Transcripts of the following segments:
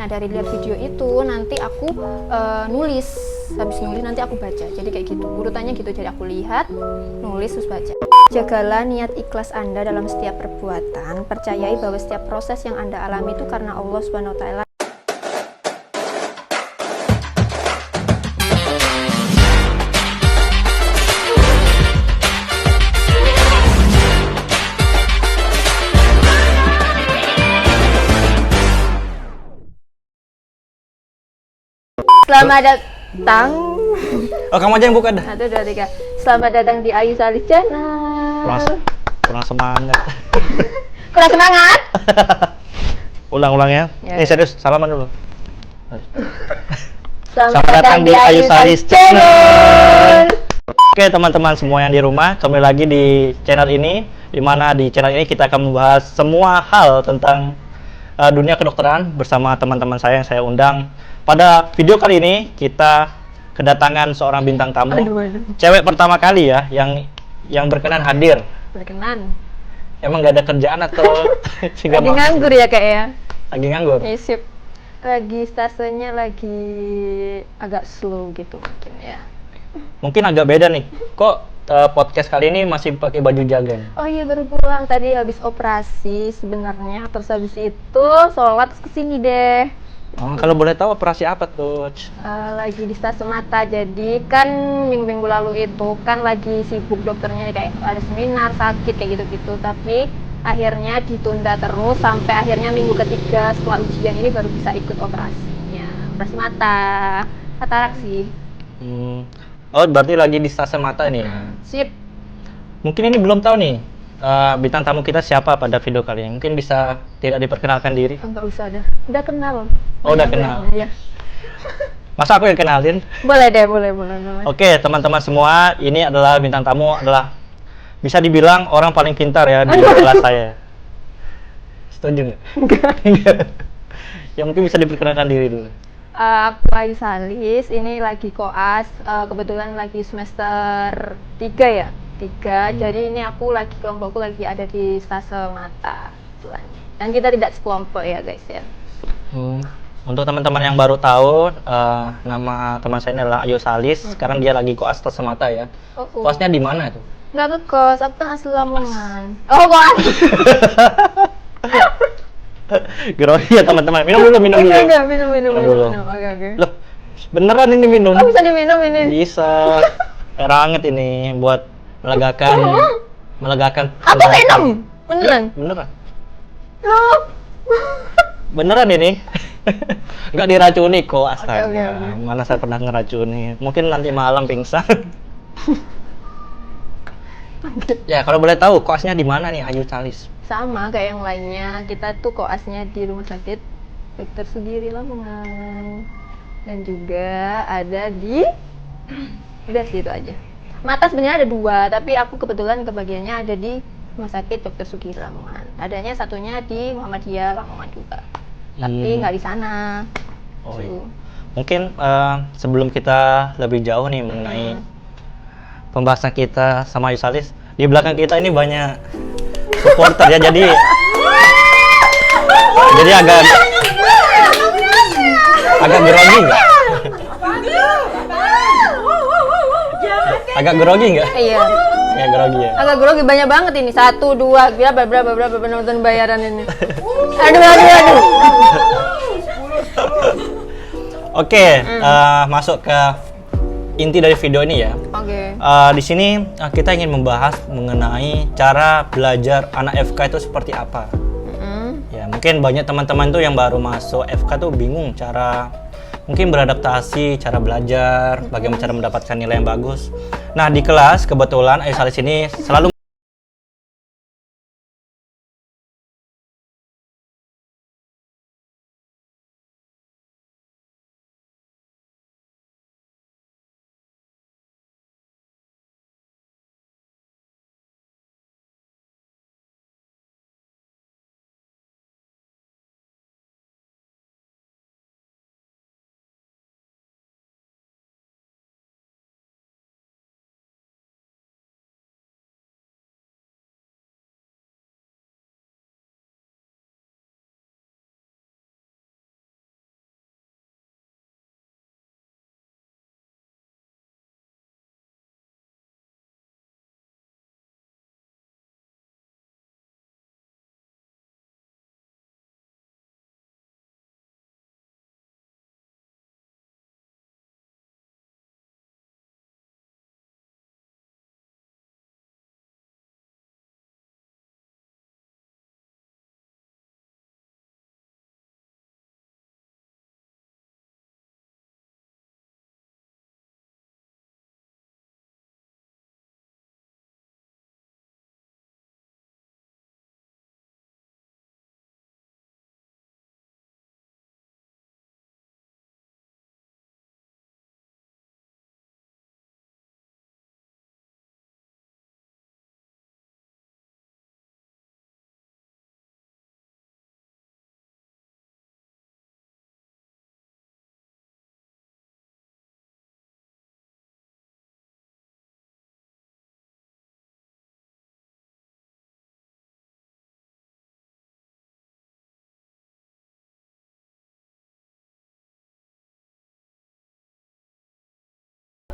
Nah dari lihat video itu nanti aku nulis, habis nulis nanti aku baca. Jadi kayak gitu, urutannya gitu. Jadi aku lihat, nulis, terus baca. Jagalah niat ikhlas Anda dalam setiap perbuatan. Percayai bahwa setiap proses yang Anda alami itu karena Allah Subhanahu wa taala. Selamat datang. Oh, kamu aja yang buka dah. 1, 2, 3. Selamat datang di Ayu Salis Channel. Kurang semangat. Kurang semangat? Ulang ya. Ya. Serius, salaman dulu. Selamat datang di Ayu Salis Channel. Channel. Oke teman-teman semua yang di rumah, kembali lagi di channel ini, di mana di channel ini kita akan membahas semua hal tentang dunia kedokteran bersama teman-teman saya yang saya undang. Pada video kali ini kita kedatangan seorang bintang tamu, cewek pertama kali ya yang berkenan hadir. Berkenan. Emang nggak ada kerjaan atau Lagi nganggur ya kayaknya. Lagi nganggur. Sip. Lagi stasenya lagi agak slow gitu mungkin ya. Mungkin agak beda nih. Kok podcast kali ini masih pakai baju jaga nih? Oh iya, baru pulang tadi habis operasi sebenarnya, terus habis itu sholat terus kesini deh. Oh, kalau boleh tahu operasi apa tuh? Lagi di stasiun mata, jadi kan minggu-minggu lalu itu kan lagi sibuk dokternya, kayak ada seminar, sakit kayak gitu-gitu, tapi akhirnya ditunda terus sampai akhirnya minggu ketiga setelah ujian ini baru bisa ikut operasinya. Operasi mata, katarak sih. Oh, berarti lagi di stasiun mata nih. Sip. Mungkin ini belum tahu nih bintang tamu kita siapa pada video kali ini. Mungkin bisa tidak diperkenalkan diri. Enggak usah dah. Udah kenal. Oh, udah kenal. Ya. Masa aku yang kenalin? Boleh deh, boleh. Oke, teman-teman semua, ini adalah bintang tamu adalah bisa dibilang orang paling pintar ya di kelas saya. Setuju nggak? Enggak. Ya mungkin bisa diperkenalkan diri dulu. Aku Ayu Salis, ini lagi koas, kebetulan lagi semester 3 ya, 3. Jadi ini kelompokku lagi ada di stasiun mata. Dan kita tidak sekelompok ya guys ya. Untuk teman-teman yang baru tahu, nama teman saya ini adalah Ayu Salis. Sekarang dia lagi koas stasiun mata ya. Koasnya di mana tuh? Nggak ke kos, aku kan asli Lamongan. Oh koas. Grogi ya teman-teman. Minum dulu. Enggak, minum dulu. Oke. Loh, beneran ini minum? Oh, bisa diminum ini? Bisa. Air hangat ini buat melegakan. Aku minum. Beneran? Beneran. Beneran ini? Nggak diracuni kok, astaga. Okay. Mana saya pernah ngeracuni. Mungkin nanti malam pingsan. Ya, kalau boleh tahu koasnya di mana nih Ayu Salis? Sama kayak yang lainnya, kita tuh koasnya di Rumah Sakit Dr. Sugiri Lamongan. Dan juga ada di udah situ aja. Mata sebenarnya ada 2, tapi aku kebetulan kebagiannya ada di Rumah Sakit Dr. Sugiri Lamongan. Adanya satunya di Muhammadiyah Lamongan juga. Tapi nggak di sana. Oh, iya. Mungkin sebelum kita lebih jauh nih mengenai pembahasan kita sama Ayu Salis, di belakang kita ini banyak supporter ya, jadi agak grogi nggak? Agak grogi nggak? Iya. Ya grogi ya. Agak grogi, banyak banget ini. 1, 2, berapa penonton bayaran ini. Aduh. Oke, masuk ke inti dari video ini ya. Oke. Di sini kita ingin membahas mengenai cara belajar anak FK itu seperti apa. Ya, mungkin banyak teman-teman tuh yang baru masuk FK tuh bingung cara mungkin beradaptasi, cara belajar, bagaimana cara mendapatkan nilai yang bagus. Nah, di kelas kebetulan Ayu Salis ini selalu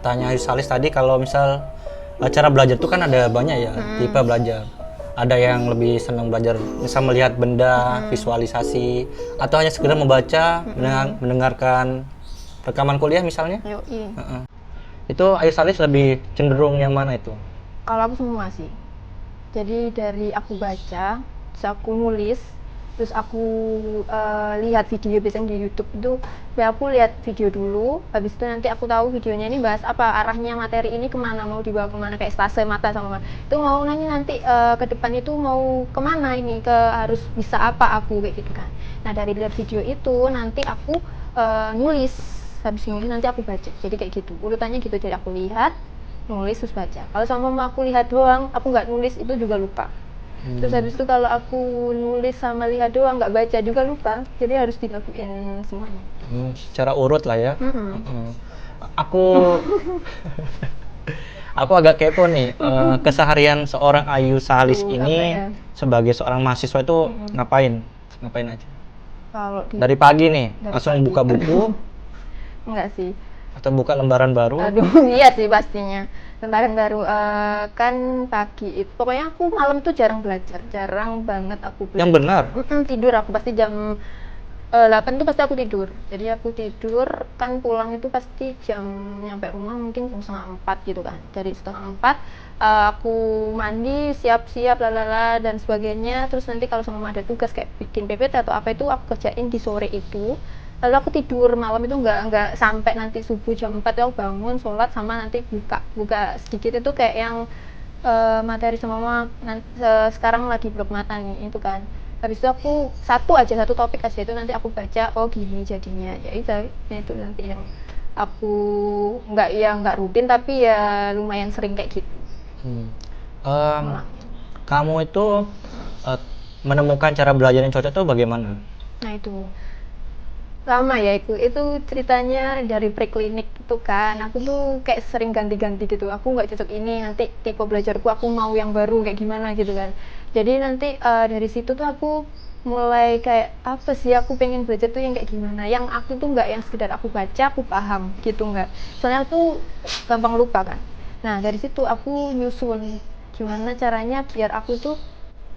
katanya Salis tadi kalau misal cara belajar tuh kan ada banyak ya tipe belajar. Ada yang lebih senang belajar misal melihat benda, visualisasi, atau hanya sekedar membaca, mendengarkan rekaman kuliah misalnya. Yoi. Heeh. Itu Ayu Salis lebih cenderung yang mana itu? Kalau aku semua sih. Jadi dari aku baca, terus aku nulis, terus aku lihat video biasanya di YouTube itu, ya aku lihat video dulu, habis itu nanti aku tahu videonya ini bahas apa, arahnya materi ini kemana, mau dibawa kemana, kayak stase mata sama itu mau nanya nanti ke depan itu mau kemana ini, harus bisa apa aku kayak gitu kan. Nah dari lihat video itu nanti aku nulis, habis nulis nanti aku baca, jadi kayak gitu urutannya gitu, jadi aku lihat, nulis terus baca. Kalau sama aku lihat doang, aku nggak nulis itu juga lupa. Terus habis itu kalau aku nulis sama lihat doang nggak baca juga lupa. Jadi harus dilakuin semuanya. Secara urut lah ya. Mm-mm. Heeh. Aku aku agak kepo nih, keseharian seorang Ayu Salis Apa ini ya? sebagai seorang mahasiswa itu ngapain? Ngapain aja? Kalau Dari pagi nih, dari langsung pagi. buka buku Enggak sih. atau buka lembaran baru? Aduh, iya sih pastinya. Lembaran baru kan pagi itu. Pokoknya aku malam tuh jarang belajar, jarang banget aku belajar. Yang benar. Tidur aku pasti jam 8 tuh pasti aku tidur. Jadi aku tidur kan pulang itu pasti jam nyampe rumah mungkin jam setengah 4 gitu kan. Dari setengah 4 aku mandi, siap-siap lalala dan sebagainya. Terus nanti kalau sama ada tugas kayak bikin PPT atau apa itu aku kerjain di sore itu. Lalu aku tidur malam itu nggak sampai nanti subuh jam 4 itu aku bangun sholat sama nanti buka sedikit itu kayak yang materi sama mama sekarang lagi blok mata nih itu kan. Habis itu aku satu topik aja itu nanti aku baca, oh gini jadinya ya itu nanti yang aku nggak rutin tapi ya lumayan sering kayak gitu. Hmm. Em, Kamu itu eh, menemukan cara belajar yang cocok itu bagaimana? Nah itu lama ya, itu ceritanya dari preklinik itu kan, aku tuh kayak sering ganti-ganti gitu, aku nggak cocok ini, nanti tipe belajarku aku mau yang baru kayak gimana gitu kan. Jadi nanti dari situ tuh aku mulai kayak apa sih, aku pengen belajar tuh yang kayak gimana, yang aku tuh nggak yang sekedar aku baca aku paham gitu, nggak, soalnya aku gampang lupa kan. Nah dari situ aku nyusun gimana caranya biar aku tuh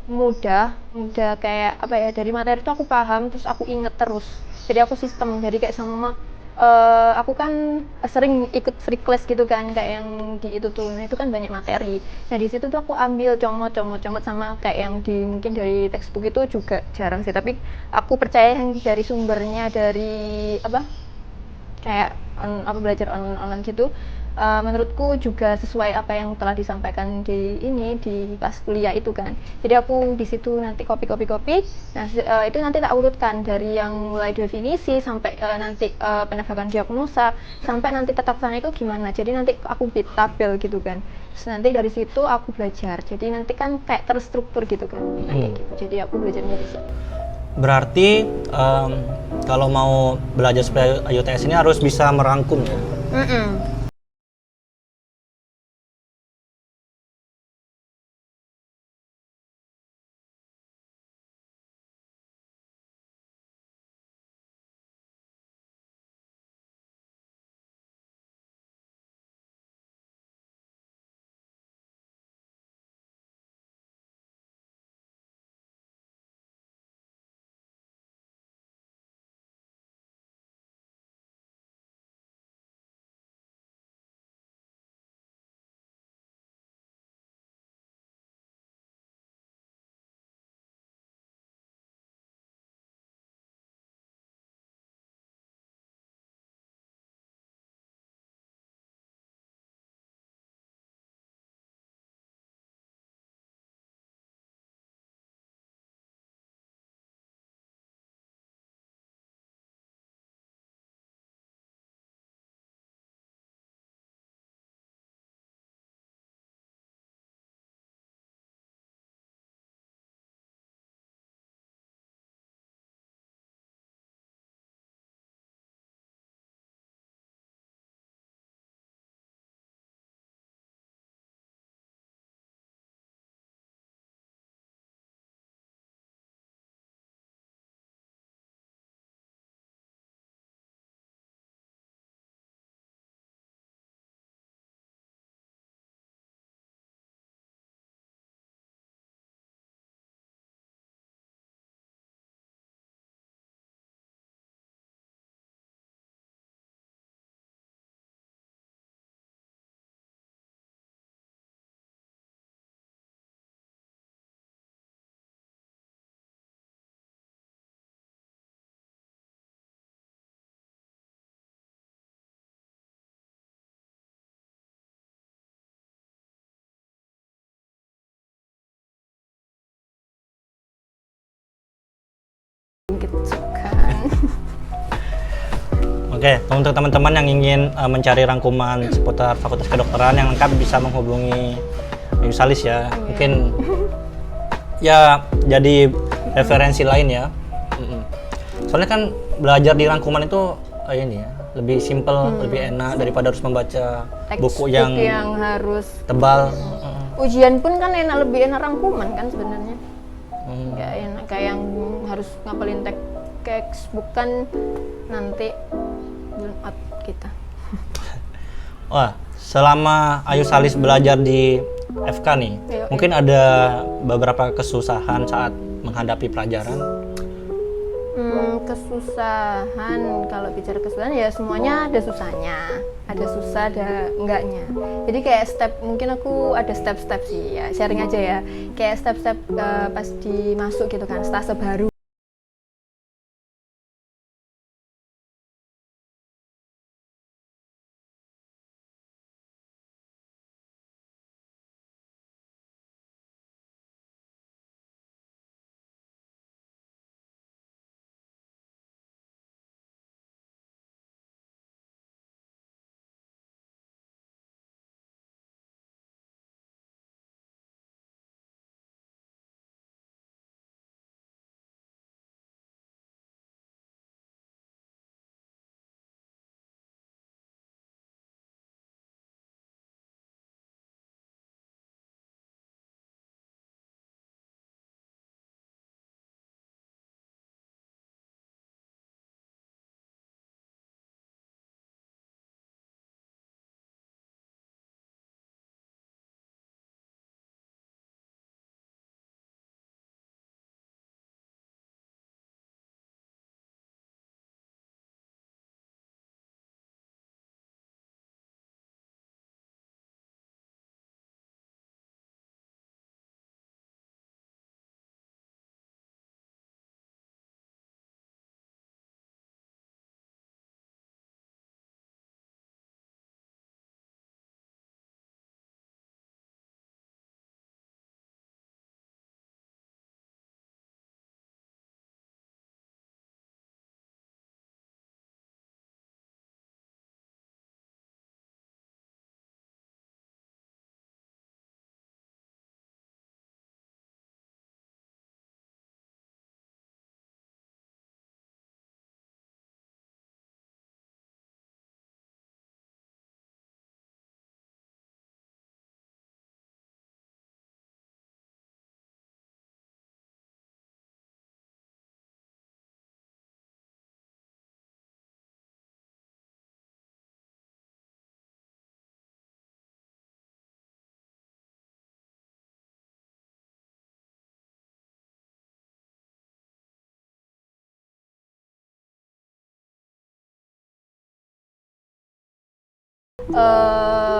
mudah mudah kayak apa ya, dari materi itu aku paham terus aku inget terus, jadi aku sistem, jadi kayak sama aku kan sering ikut free class gitu kan, kayak yang di itu tuh, nah itu kan banyak materi, nah di situ tuh aku ambil comot sama kayak yang di mungkin dari textbook itu juga jarang sih, tapi aku percaya yang dari sumbernya dari apa kayak apa belajar online gitu, menurutku juga sesuai apa yang telah disampaikan di ini di pas kuliah itu kan. Jadi aku di situ nanti copy. Nah, itu nanti tak urutkan dari yang mulai definisi sampai nanti penegakan diagnosa sampai nanti tata laksana itu gimana. Jadi nanti aku buat tabel gitu kan. Terus nanti dari situ aku belajar. Jadi nanti kan kayak terstruktur gitu kan. Nah, kayak gitu. Jadi aku belajarnya di situ. Berarti kalau mau belajar supaya IUTS ini harus bisa merangkum ya. Mm-mm. Oke, untuk teman-teman yang ingin mencari rangkuman seputar Fakultas Kedokteran yang lengkap bisa menghubungi Ayu Salis ya. Mungkin ya jadi referensi lain ya. Soalnya kan belajar di rangkuman itu ini ya, lebih simple, lebih enak daripada harus membaca buku yang harus tebal. Ujian pun kan lebih enak rangkuman kan sebenarnya. Nggak enak kayak yang harus ngapalin textbook kan nanti burn out kita. Wah, selama Ayu Salis belajar di FK nih, mungkin ada beberapa kesusahan saat menghadapi pelajaran. Kesusahan, kalau bicara kesusahan ya semuanya ada susahnya, ada susah, ada enggaknya. Jadi kayak mungkin aku ada step-step sih ya, sharing aja ya. Kayak step-step pas dimasuk gitu kan, stase baru.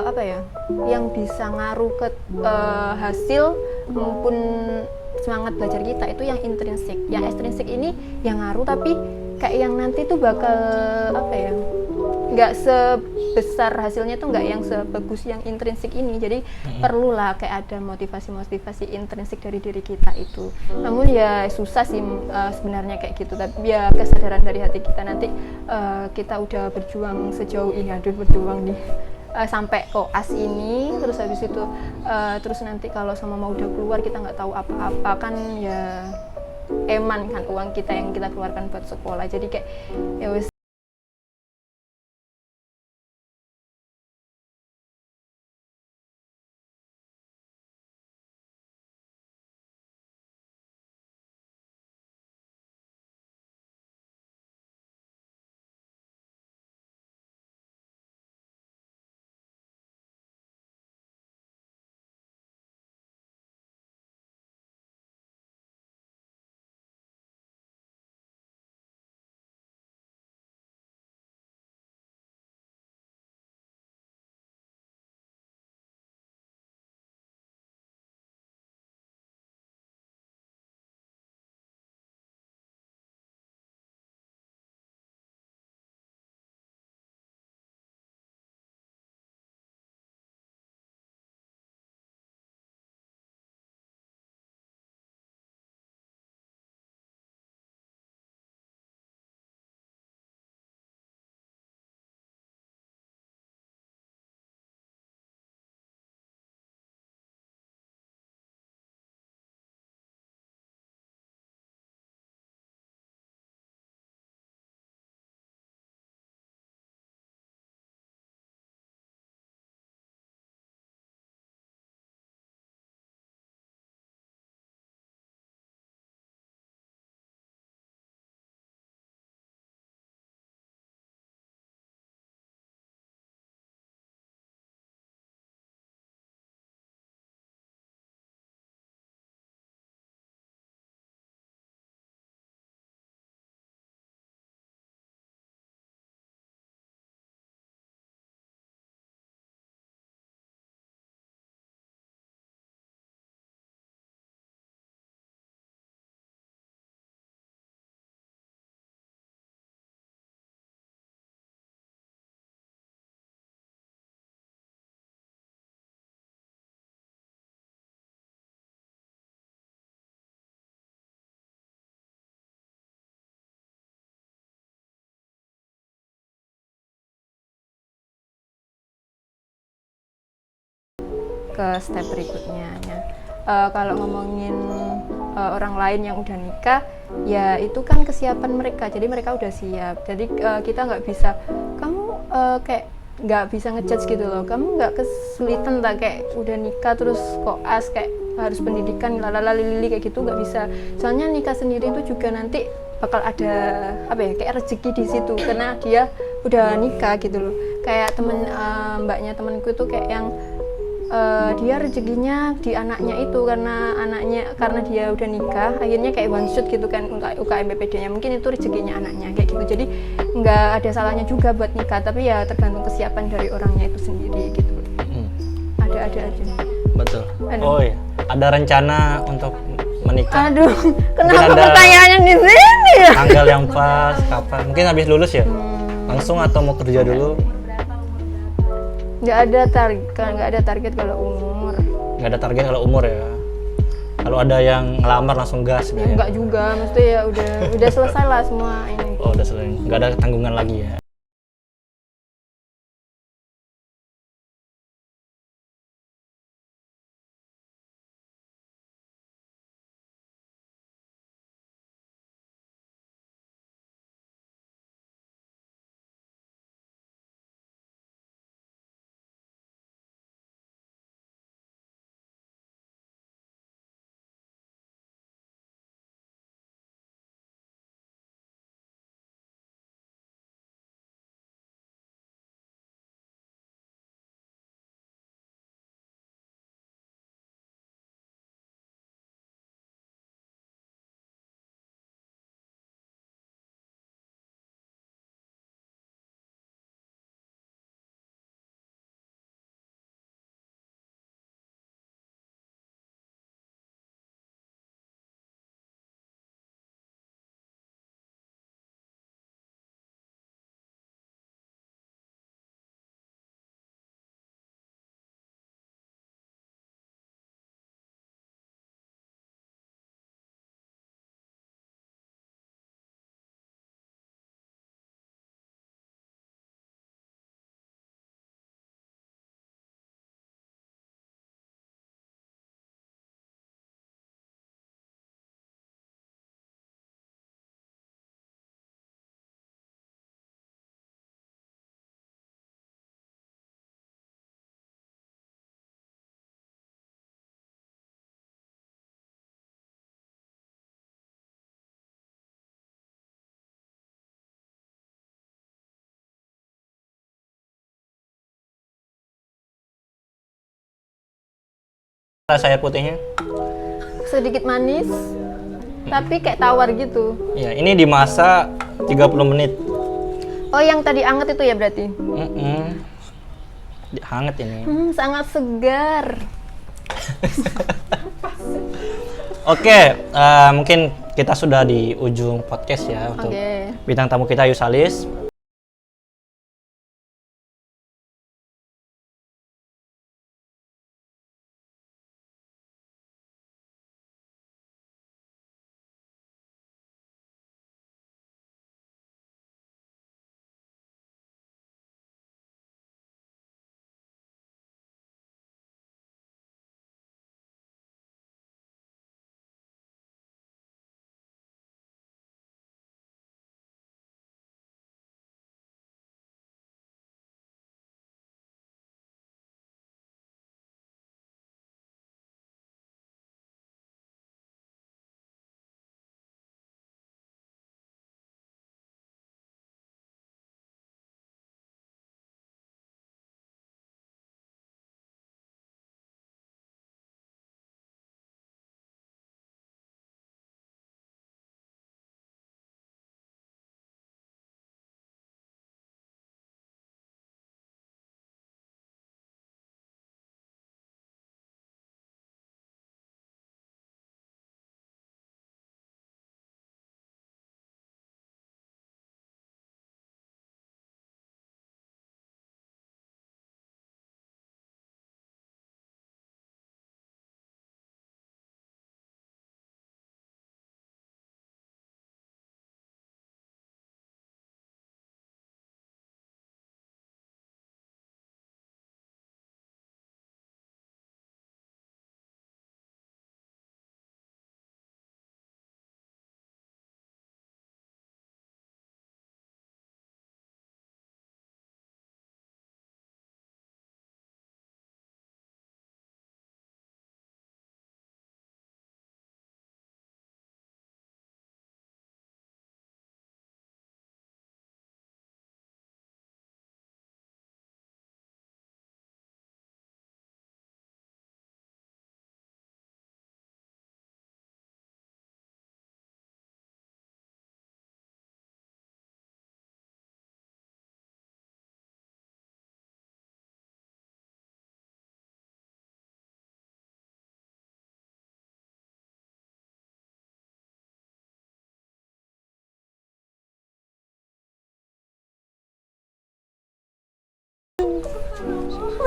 Apa ya, yang bisa ngaruh ke hasil maupun semangat belajar kita itu yang intrinsik. Yang ekstrinsik ini yang ngaruh, tapi kayak yang nanti tuh bakal apa ya, nggak sebesar hasilnya tuh, nggak yang sebagus yang intrinsik ini. Jadi perlulah kayak ada motivasi intrinsik dari diri kita itu. Namun ya susah sih sebenarnya kayak gitu, tapi ya kesadaran dari hati kita nanti kita udah berjuang sejauh ini, berjuang di sampai koas ini, terus habis itu terus nanti kalau sama mau udah keluar kita nggak tahu apa-apa kan ya, eman kan uang kita yang kita keluarkan buat sekolah. Jadi kayak ya wis ke step berikutnya. Ya. Kalau ngomongin orang lain yang udah nikah, ya itu kan kesiapan mereka. Jadi mereka udah siap. Jadi kita nggak bisa, kamu kayak nggak bisa ngejudge gitu loh. Kamu nggak kesulitan tak kayak udah nikah terus koas kayak harus pendidikan lalalali kayak gitu, nggak bisa. Soalnya nikah sendiri itu juga nanti bakal ada apa ya, kayak rezeki di situ karena dia udah nikah gitu loh. Kayak mbaknya temanku tuh kayak yang dia rezekinya di anaknya itu, karena dia udah nikah akhirnya kayak one shot gitu kan untuk UKM BPD-nya, mungkin itu rezekinya anaknya kayak gitu. Jadi nggak ada salahnya juga buat nikah, tapi ya tergantung kesiapan dari orangnya itu sendiri gitu. Ada aja. Betul. Aduh. Oh iya, ada rencana untuk menikah? Aduh, kenapa Mungkin ada pertanyaannya di sini ya? tanggal yang pas kapan? Mungkin habis lulus ya? Langsung atau mau kerja dulu? Nggak ada target kalau umur. Nggak ada target kalau umur ya. Kalau ada yang ngelamar langsung gas gitu ya? Nggak juga, mesti ya udah selesai lah semua ini. Oh udah selesai, nggak ada tanggungan lagi ya? Rasa air putihnya? Sedikit manis, tapi kayak tawar gitu. Ya, ini dimasak 30 menit. Oh, yang tadi anget itu ya berarti? Hangat ini. Sangat segar. Oke, mungkin kita sudah di ujung podcast ya untuk bintang tamu kita Yusalis.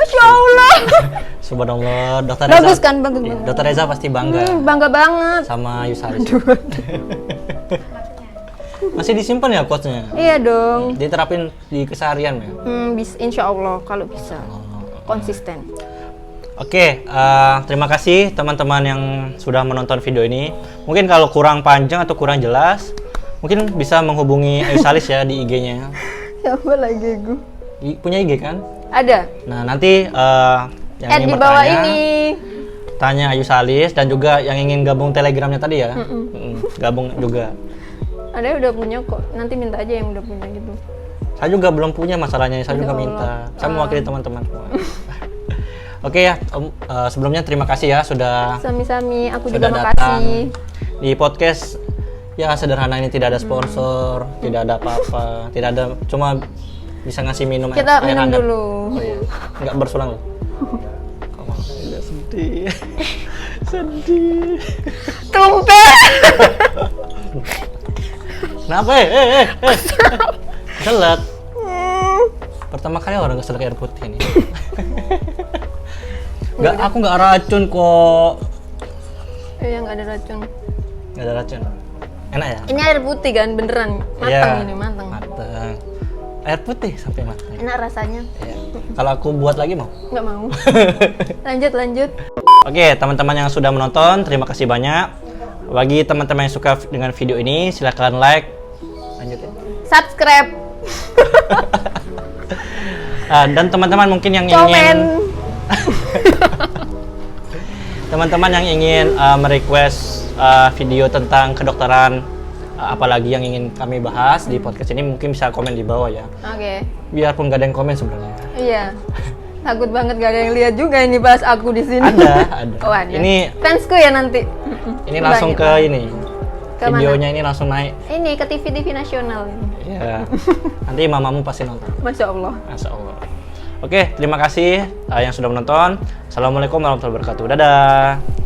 Masya Allah. Subhanallah, Dokter Reza. Bagus kan, bagus Iya, banget. Dokter Reza pasti bangga Bangga banget. sama Yusalis. Masih disimpan ya quotes-nya? Iya dong. Diterapin di keseharian ya? Bisa, insya Allah kalau bisa. Konsisten. Oke, terima kasih teman-teman yang sudah menonton video ini. Mungkin kalau kurang panjang atau kurang jelas, mungkin bisa menghubungi Yusalis ya di IG-nya. Siapa lagi gue? Punya IG kan? Ada. Nah, nanti yang Add ingin di bawah bertanya, ini. tanya Yusalis, dan juga yang ingin gabung Telegramnya tadi ya. Gabung juga. Ada yang udah punya kok. Nanti minta aja yang udah punya gitu. Saya juga belum punya masalahnya, saya Ya juga Allah. minta. Saya mewakili teman-teman semua. Oke ya, sebelumnya terima kasih ya sudah Sami-sami, aku sudah juga datang makasih. di podcast ya sederhana ini. Tidak ada sponsor, tidak ada apa-apa, tidak ada, cuma bisa ngasih minum Kita air minum hangat. dulu. Oh iya, nggak bersulang loh. Sedih, sedih. Tumpah. Kenapa? Keselak. Pertama kali orang keselak air putih ini. Aku nggak racun kok. Iya, nggak ada racun. Nggak ada racun. Enak ya? Ini air putih kan, beneran. Matang Iya, ini, matang. Matang. Air putih sampai matang. Enak rasanya. Iya. Kalau aku buat lagi mau? Nggak mau. Lanjut. Oke, teman-teman yang sudah menonton, terima kasih banyak. Bagi teman-teman yang suka dengan video ini, silahkan like. Lanjutin. Subscribe. Dan teman-teman mungkin yang Komen. ingin teman-teman yang ingin merequest video tentang kedokteran, apalagi yang ingin kami bahas di podcast ini, mungkin bisa komen di bawah ya. Oke. Biarpun gak ada yang komen sebenarnya. Iya. Takut banget gak ada yang lihat juga ini bahas aku di sini. Ada. Oh, ada. Ini fansku ya nanti. langsung Banyak. ke ini. Ke mana? Videonya ini langsung naik. Ini ke TV nasional ini. Ya. Nanti mamamu pasti nonton. Masya Allah. Masya Allah. Oke, terima kasih yang sudah menonton. Assalamualaikum warahmatullahi wabarakatuh. Dadah.